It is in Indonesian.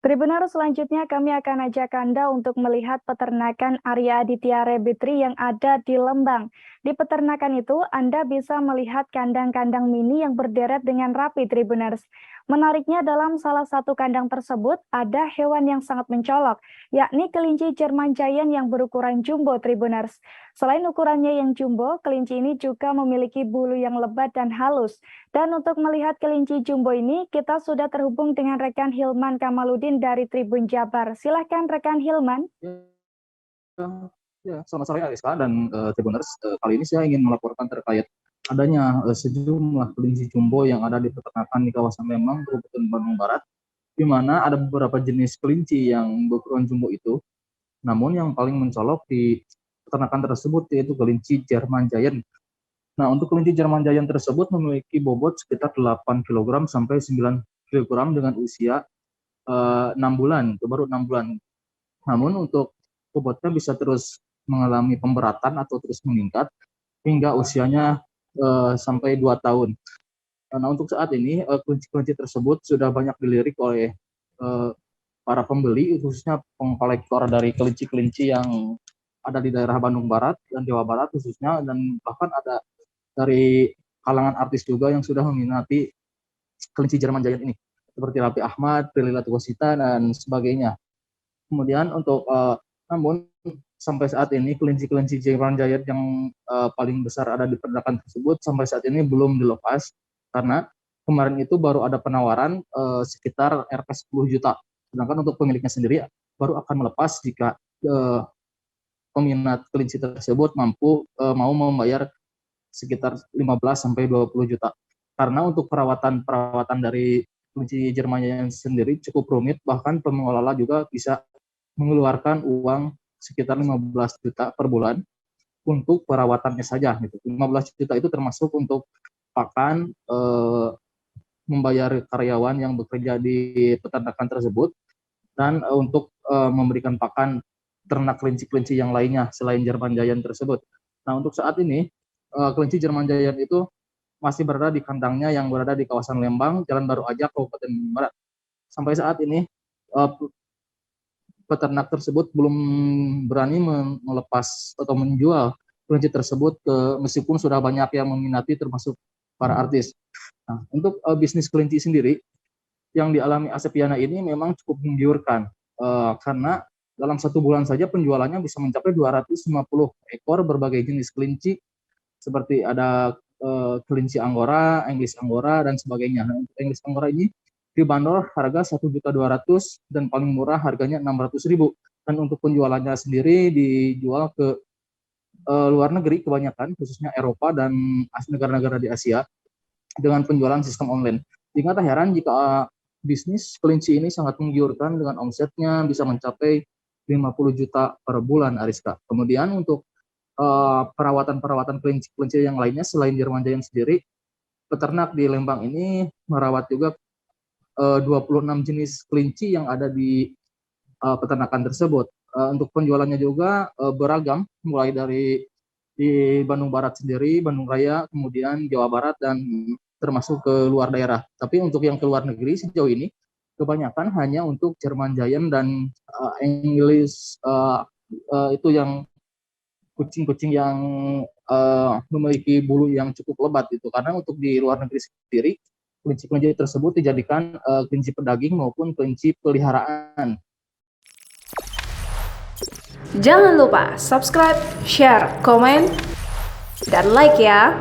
Tribuners, selanjutnya kami akan ajak Anda untuk melihat peternakan Arya Aditya Rabbitry yang ada di Lembang. Di peternakan itu, Anda bisa melihat kandang-kandang mini yang berderet dengan rapi, Tribuners. Menariknya, dalam salah satu kandang tersebut ada hewan yang sangat mencolok, yakni kelinci German Giant yang berukuran jumbo, Tribuners. Selain ukurannya yang jumbo, kelinci ini juga memiliki bulu yang lebat dan halus. Dan untuk melihat kelinci jumbo ini, kita sudah terhubung dengan rekan Hilman Kamaludin dari Tribun Jabar. Silahkan rekan Hilman. Selamat sore Ariska dan Tribuners. Kali ini saya ingin melaporkan terkait adanya sejumlah kelinci jumbo yang ada di peternakan di kawasan Lembang, Kabupaten Bandung Barat, di mana ada beberapa jenis kelinci yang berukuran jumbo itu. Namun yang paling mencolok di peternakan tersebut yaitu kelinci German Giant. Nah, untuk kelinci German Giant tersebut memiliki bobot sekitar 8 kg sampai 9 kg dengan usia 6 bulan, itu baru 6 bulan. Namun untuk bobotnya bisa terus mengalami pemberatan atau terus meningkat hingga usianya sampai 2 tahun. Nah, untuk saat ini kelinci-kelinci tersebut sudah banyak dilirik oleh para pembeli, khususnya pengkolektor dari kelinci-kelinci yang ada di daerah Bandung Barat dan Jawa Barat khususnya, dan bahkan ada dari kalangan artis juga yang sudah meminati kelinci German Giant ini, seperti Raffi Ahmad, Prilly Latuconsina, dan sebagainya. Kemudian untuk namun sampai saat ini kelinci-kelinci German Giant yang paling besar ada di peternakan tersebut sampai saat ini belum dilepas, karena kemarin itu baru ada penawaran sekitar Rp 10 juta. Sedangkan untuk pemiliknya sendiri baru akan melepas jika peminat kelinci tersebut mau membayar sekitar 15 sampai 20 juta. Karena untuk perawatan dari kelinci German Giant sendiri cukup rumit, bahkan pengelola juga bisa mengeluarkan uang sekitar 15 juta per bulan untuk perawatannya saja gitu. 15 juta itu termasuk untuk pakan, membayar karyawan yang bekerja di peternakan tersebut, dan untuk memberikan pakan ternak kelinci-kelinci yang lainnya selain German Giant tersebut. Nah, untuk saat ini kelinci German Giant itu masih berada di kandangnya yang berada di kawasan Lembang, Jalan Baru Aja, Kabupaten Barat. Sampai saat ini peternak tersebut belum berani melepas atau menjual kelinci tersebut meskipun sudah banyak yang meminati termasuk para artis. Nah, untuk bisnis kelinci sendiri yang dialami Asep Yana ini memang cukup menggiurkan karena dalam 1 bulan saja penjualannya bisa mencapai 250 ekor berbagai jenis kelinci, seperti ada kelinci Angora, English Angora, dan sebagainya. Nah, untuk English Angora ini dibanderol harga 1.200.000 dan paling murah harganya 600.000. Dan untuk penjualannya sendiri dijual ke luar negeri kebanyakan, khususnya Eropa dan negara-negara di Asia dengan penjualan sistem online. Sehingga tak heran jika bisnis kelinci ini sangat menggiurkan dengan omsetnya bisa mencapai 50 juta per bulan, Ariska. Kemudian untuk perawatan kelinci yang lainnya selain German Giant sendiri, peternak di Lembang ini merawat juga 26 jenis kelinci yang ada di peternakan tersebut. Untuk penjualannya juga beragam, mulai dari di Bandung Barat sendiri, Bandung Raya, kemudian Jawa Barat, dan termasuk ke luar daerah. Tapi untuk yang ke luar negeri sejauh ini kebanyakan hanya untuk German Giant dan English, itu yang kucing-kucing yang memiliki bulu yang cukup lebat itu. Karena untuk di luar negeri sendiri kelinci-kelinci tersebut dijadikan kelinci pedaging maupun kelinci peliharaan. Jangan lupa subscribe, share, komen, dan like ya.